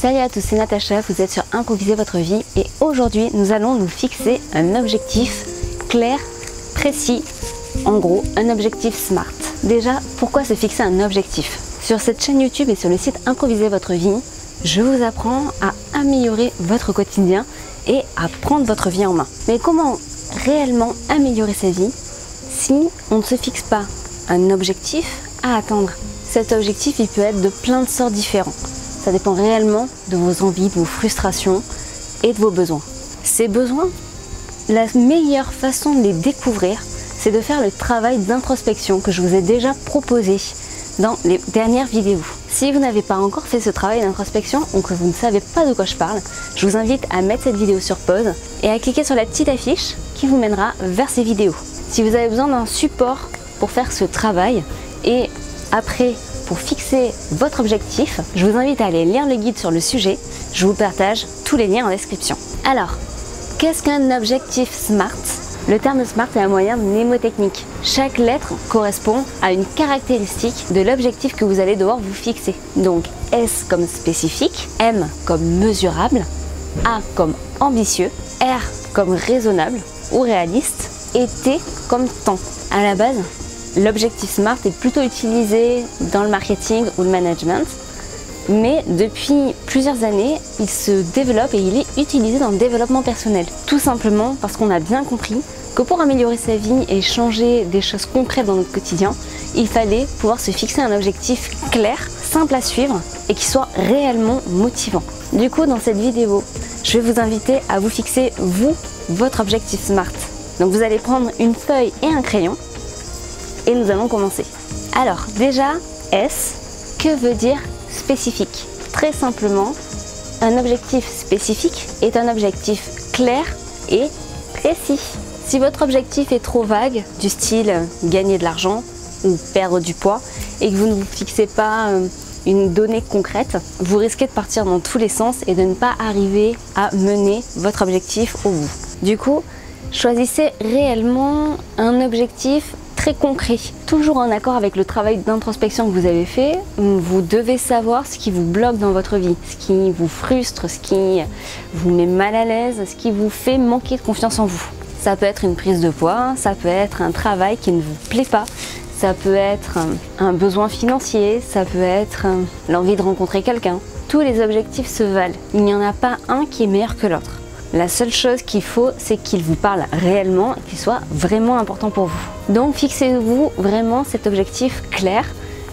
Salut à tous, c'est Natacha, vous êtes sur Improviser votre vie et aujourd'hui nous allons nous fixer un objectif clair, précis, en gros un objectif SMART. Déjà, pourquoi se fixer un objectif? Sur cette chaîne YouTube et sur le site Improviser votre vie, je vous apprends à améliorer votre quotidien et à prendre votre vie en main. Mais comment réellement améliorer sa vie si on ne se fixe pas un objectif à atteindre? Cet objectif, il peut être de plein de sortes différents. Ça dépend réellement de vos envies, de vos frustrations et de vos besoins. Ces besoins, la meilleure façon de les découvrir, c'est de faire le travail d'introspection que je vous ai déjà proposé dans les dernières vidéos. Si vous n'avez pas encore fait ce travail d'introspection ou que vous ne savez pas de quoi je parle, je vous invite à mettre cette vidéo sur pause et à cliquer sur la petite affiche qui vous mènera vers ces vidéos. Si vous avez besoin d'un support pour faire ce travail et après pour fixer votre objectif, je vous invite à aller lire le guide sur le sujet. Je vous partage tous les liens en description. Alors, qu'est-ce qu'un objectif SMART? Le terme SMART est un moyen mnémotechnique. Chaque lettre correspond à une caractéristique de l'objectif que vous allez devoir vous fixer. Donc S comme spécifique, M comme mesurable, A comme ambitieux, R comme raisonnable ou réaliste et T comme temps. À la base, l'objectif SMART est plutôt utilisé dans le marketing ou le management, mais depuis plusieurs années, il se développe et il est utilisé dans le développement personnel. Tout simplement parce qu'on a bien compris que pour améliorer sa vie et changer des choses concrètes dans notre quotidien, il fallait pouvoir se fixer un objectif clair, simple à suivre et qui soit réellement motivant. Du coup, dans cette vidéo, je vais vous inviter à vous fixer, vous, votre objectif SMART. Donc vous allez prendre une feuille et un crayon et nous allons commencer. Alors déjà, S, que veut dire spécifique? Très simplement, un objectif spécifique est un objectif clair et précis. Si votre objectif est trop vague, du style gagner de l'argent ou perdre du poids, et que vous ne vous fixez pas une donnée concrète, vous risquez de partir dans tous les sens et de ne pas arriver à mener votre objectif au bout. Du coup, choisissez réellement un objectif très concret, toujours en accord avec le travail d'introspection que vous avez fait. Vous devez savoir ce qui vous bloque dans votre vie, ce qui vous frustre, ce qui vous met mal à l'aise, ce qui vous fait manquer de confiance en vous. Ça peut être une prise de poids, ça peut être un travail qui ne vous plaît pas, ça peut être un besoin financier, ça peut être l'envie de rencontrer quelqu'un. Tous les objectifs se valent, il n'y en a pas un qui est meilleur que l'autre. La seule chose qu'il faut, c'est qu'il vous parle réellement et qu'il soit vraiment important pour vous. Donc fixez-vous vraiment cet objectif clair.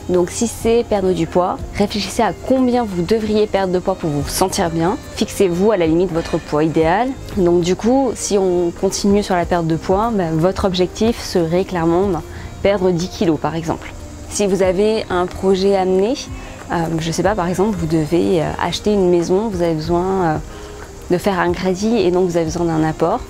Donc si c'est perdre du poids, réfléchissez à combien vous devriez perdre de poids pour vous sentir bien. Fixez-vous à la limite votre poids idéal. Donc du coup, si on continue sur la perte de poids, votre objectif serait clairement perdre 10 kilos par exemple. Si vous avez un projet à mener, je sais pas, par exemple, vous devez acheter une maison, vous avez besoin de faire un crédit et donc vous avez besoin d'un apport,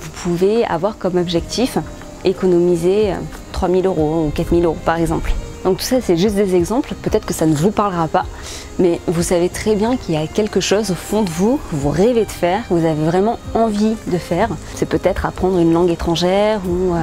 vous pouvez avoir comme objectif économiser 3 000 € ou 4 000 € par exemple. Donc tout ça c'est juste des exemples, peut-être que ça ne vous parlera pas, mais vous savez très bien qu'il y a quelque chose au fond de vous que vous rêvez de faire, que vous avez vraiment envie de faire. C'est peut-être apprendre une langue étrangère ou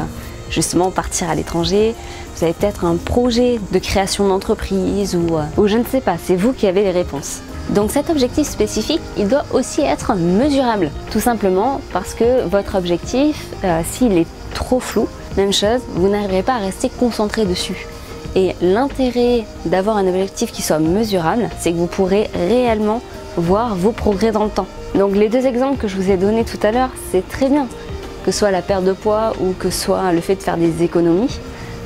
justement partir à l'étranger. Vous avez peut-être un projet de création d'entreprise ou je ne sais pas, c'est vous qui avez les réponses. Donc cet objectif spécifique, il doit aussi être mesurable, tout simplement parce que votre objectif, s'il est trop flou, même chose, vous n'arriverez pas à rester concentré dessus. Et l'intérêt d'avoir un objectif qui soit mesurable, c'est que vous pourrez réellement voir vos progrès dans le temps. Donc les deux exemples que je vous ai donnés tout à l'heure, c'est très bien, que ce soit la perte de poids ou que ce soit le fait de faire des économies,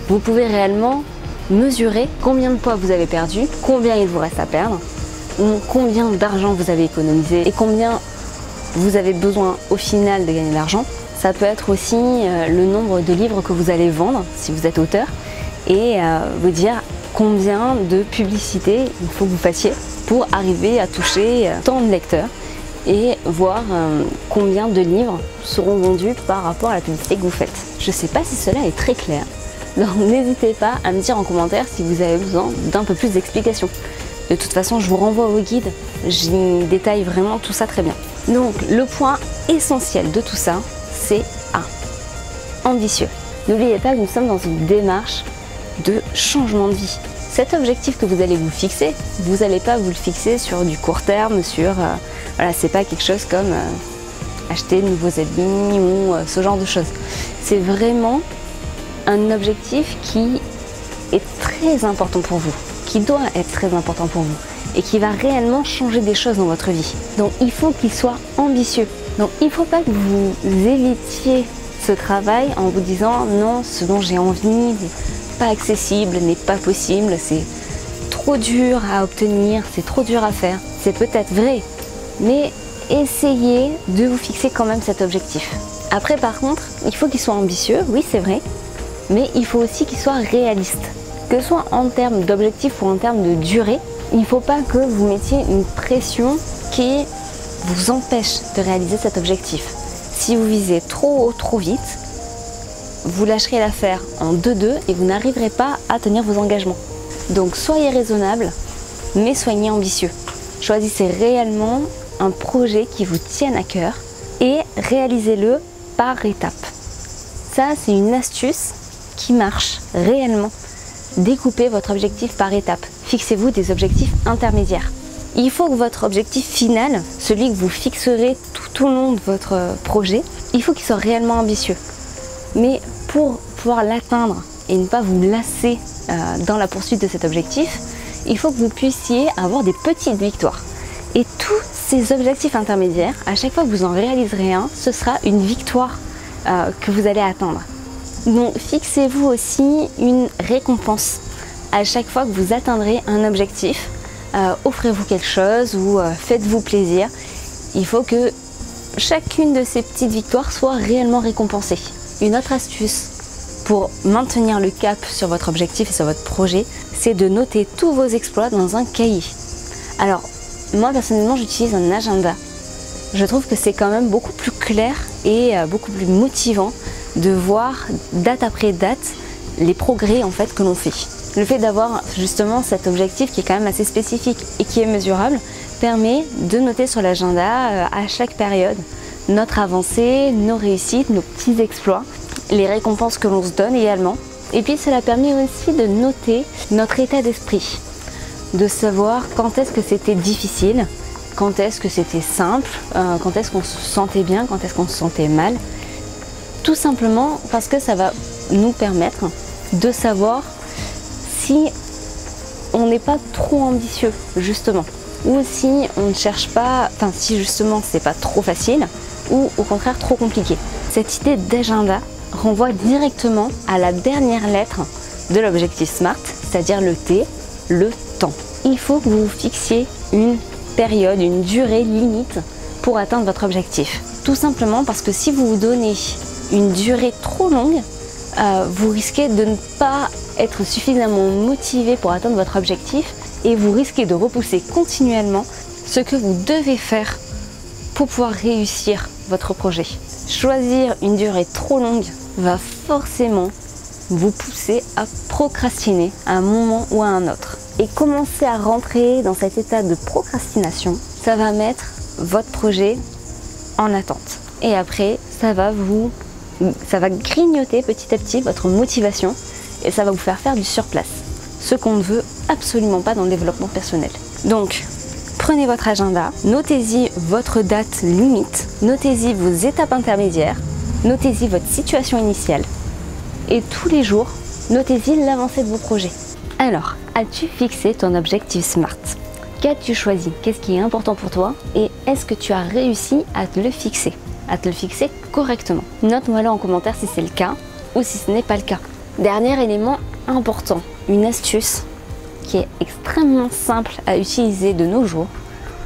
vous pouvez réellement mesurer combien de poids vous avez perdu, combien il vous reste à perdre, combien d'argent vous avez économisé et combien vous avez besoin au final de gagner de l'argent. Ça peut être aussi le nombre de livres que vous allez vendre si vous êtes auteur et vous dire combien de publicités il faut que vous fassiez pour arriver à toucher tant de lecteurs et voir combien de livres seront vendus par rapport à la publicité que vous faites. Je ne sais pas si cela est très clair, donc n'hésitez pas à me dire en commentaire si vous avez besoin d'un peu plus d'explications. De toute façon, je vous renvoie au guide, j'y détaille vraiment tout ça très bien. Donc, le point essentiel de tout ça, c'est A, ambitieux. N'oubliez pas que nous sommes dans une démarche de changement de vie. cet objectif que vous allez vous fixer, vous n'allez pas vous le fixer sur du court terme, voilà, c'est pas quelque chose comme acheter de nouveaux habits ou ce genre de choses. C'est vraiment un objectif qui est très important pour vous, qui doit être très important pour vous et qui va réellement changer des choses dans votre vie. Donc il faut qu'il soit ambitieux. Donc il ne faut pas que vous évitiez ce travail en vous disant non, ce dont j'ai envie n'est pas accessible, n'est pas possible, c'est trop dur à obtenir, c'est trop dur à faire. C'est peut-être vrai, mais essayez de vous fixer quand même cet objectif. Après par contre, il faut qu'il soit ambitieux, oui c'est vrai, mais il faut aussi qu'il soit réaliste. Que ce soit en termes d'objectif ou en termes de durée, il ne faut pas que vous mettiez une pression qui vous empêche de réaliser cet objectif. Si vous visez trop haut, trop vite, vous lâcherez l'affaire en 2-2 et vous n'arriverez pas à tenir vos engagements. Donc soyez raisonnable, mais soyez ambitieux. Choisissez réellement un projet qui vous tienne à cœur et réalisez-le par étapes. Ça, c'est une astuce qui marche réellement. Découpez votre objectif par étapes. Fixez-vous des objectifs intermédiaires. Il faut que votre objectif final, celui que vous fixerez tout au long de votre projet, il faut qu'il soit réellement ambitieux. Mais pour pouvoir l'atteindre et ne pas vous lasser dans la poursuite de cet objectif, il faut que vous puissiez avoir des petites victoires. Et tous ces objectifs intermédiaires, à chaque fois que vous en réaliserez un, ce sera une victoire que vous allez atteindre. Donc fixez-vous aussi une récompense. À chaque fois que vous atteindrez un objectif, offrez-vous quelque chose ou faites-vous plaisir. Il faut que chacune de ces petites victoires soit réellement récompensée. Une autre astuce pour maintenir le cap sur votre objectif et sur votre projet, c'est de noter tous vos exploits dans un cahier. Alors, moi personnellement, j'utilise un agenda. Je trouve que c'est quand même beaucoup plus clair et beaucoup plus motivant de voir date après date les progrès en fait que l'on fait. Le fait d'avoir justement cet objectif qui est quand même assez spécifique et qui est mesurable permet de noter sur l'agenda à chaque période notre avancée, nos réussites, nos petits exploits, les récompenses que l'on se donne également. Et puis cela permet aussi de noter notre état d'esprit, de savoir quand est-ce que c'était difficile, quand est-ce que c'était simple, quand est-ce qu'on se sentait bien, quand est-ce qu'on se sentait mal. Tout simplement parce que ça va nous permettre de savoir si on n'est pas trop ambitieux justement, ou si on ne cherche pas, enfin si justement c'est pas trop facile, ou au contraire trop compliqué. Cette idée d'agenda renvoie directement à la dernière lettre de l'objectif SMART, c'est-à-dire le T, le temps. Il faut que vous fixiez une période, une durée limite pour atteindre votre objectif. Tout simplement parce que si vous vous donnez une durée trop longue, vous risquez de ne pas être suffisamment motivé pour atteindre votre objectif et vous risquez de repousser continuellement ce que vous devez faire pour pouvoir réussir votre projet. Choisir une durée trop longue va forcément vous pousser à procrastiner à un moment ou à un autre. Et commencer à rentrer dans cet état de procrastination, ça va mettre votre projet en attente. Et après, ça va grignoter petit à petit votre motivation et ça va vous faire du surplace. Ce qu'on ne veut absolument pas dans le développement personnel. Donc, prenez votre agenda, notez-y votre date limite, notez-y vos étapes intermédiaires, notez-y votre situation initiale et tous les jours, notez-y l'avancée de vos projets. Alors, as-tu fixé ton objectif SMART? Qu'as-tu choisi? Qu'est-ce qui est important pour toi? Et est-ce que tu as réussi à te le fixer? À te le fixer correctement? Note-moi-le en commentaire si c'est le cas ou si ce n'est pas le cas. Dernier élément important, une astuce qui est extrêmement simple à utiliser de nos jours,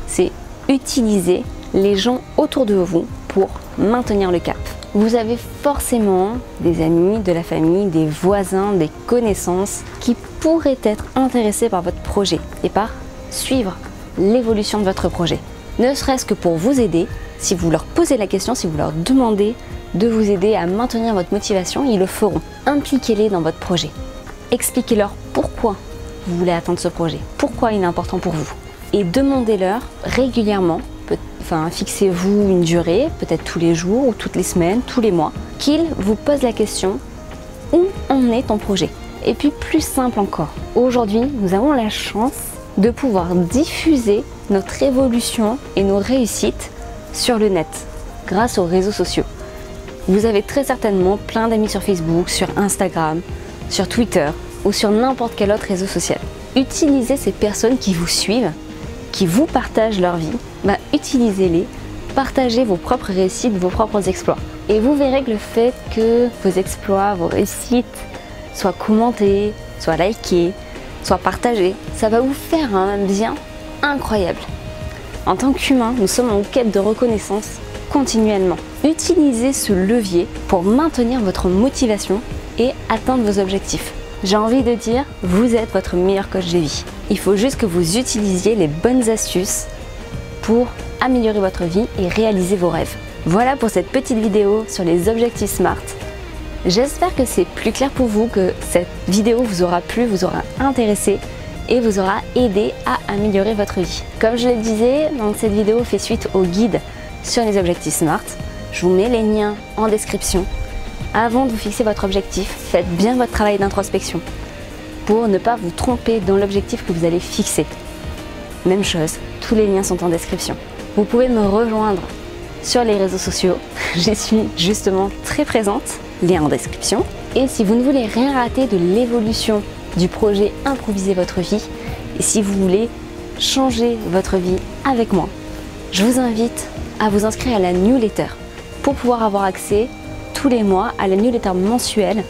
c'est utiliser les gens autour de vous pour maintenir le cap. Vous avez forcément des amis, de la famille, des voisins, des connaissances qui pourraient être intéressés par votre projet et par suivre l'évolution de votre projet. Ne serait-ce que pour vous aider, si vous leur posez la question, si vous leur demandez de vous aider à maintenir votre motivation, ils le feront. Impliquez-les dans votre projet. Expliquez-leur pourquoi vous voulez atteindre ce projet, pourquoi il est important pour vous. Et demandez-leur régulièrement, fixez-vous une durée, peut-être tous les jours ou toutes les semaines, tous les mois, qu'ils vous posent la question où en est ton projet. Et puis plus simple encore, aujourd'hui nous avons la chance de pouvoir diffuser notre évolution et nos réussites sur le net grâce aux réseaux sociaux. Vous avez très certainement plein d'amis sur Facebook, sur Instagram, sur Twitter ou sur n'importe quel autre réseau social. Utilisez ces personnes qui vous suivent, qui vous partagent leur vie, utilisez-les, partagez vos propres réussites, vos propres exploits. Et vous verrez que le fait que vos exploits, vos réussites soient commentés, soient likés, soient partagés, ça va vous faire un bien incroyable. En tant qu'humain, nous sommes en quête de reconnaissance continuellement. Utilisez ce levier pour maintenir votre motivation et atteindre vos objectifs. J'ai envie de dire, vous êtes votre meilleur coach de vie. Il faut juste que vous utilisiez les bonnes astuces pour améliorer votre vie et réaliser vos rêves. Voilà pour cette petite vidéo sur les objectifs SMART. J'espère que c'est plus clair pour vous, que cette vidéo vous aura plu, vous aura intéressé et vous aura aidé à améliorer votre vie. Comme je le disais, donc cette vidéo fait suite au guide sur les objectifs SMART. Je vous mets les liens en description. Avant de vous fixer votre objectif, faites bien votre travail d'introspection pour ne pas vous tromper dans l'objectif que vous allez fixer. Même chose, tous les liens sont en description. Vous pouvez me rejoindre sur les réseaux sociaux, j'y suis justement très présente, lien en description. Et si vous ne voulez rien rater de l'évolution du projet Improviser votre vie, et si vous voulez changer votre vie avec moi, je vous invite à vous inscrire à la newsletter pour pouvoir avoir accès tous les mois à la newsletter mensuelle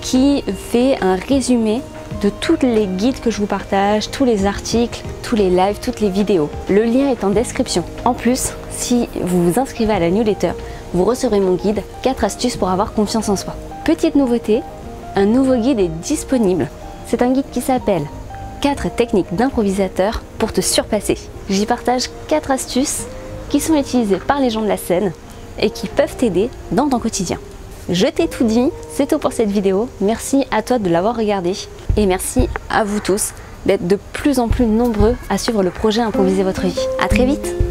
qui fait un résumé de tous les guides que je vous partage, tous les articles, tous les lives, toutes les vidéos. Le lien est en description. En plus, si vous vous inscrivez à la newsletter, vous recevrez mon guide 4 astuces pour avoir confiance en soi. Petite nouveauté, un nouveau guide est disponible. C'est un guide qui s'appelle 4 techniques d'improvisateur pour te surpasser. J'y partage 4 astuces qui sont utilisées par les gens de la scène et qui peuvent t'aider dans ton quotidien. Je t'ai tout dit, c'est tout pour cette vidéo. Merci à toi de l'avoir regardé et merci à vous tous d'être de plus en plus nombreux à suivre le projet Improviser votre vie. À très vite.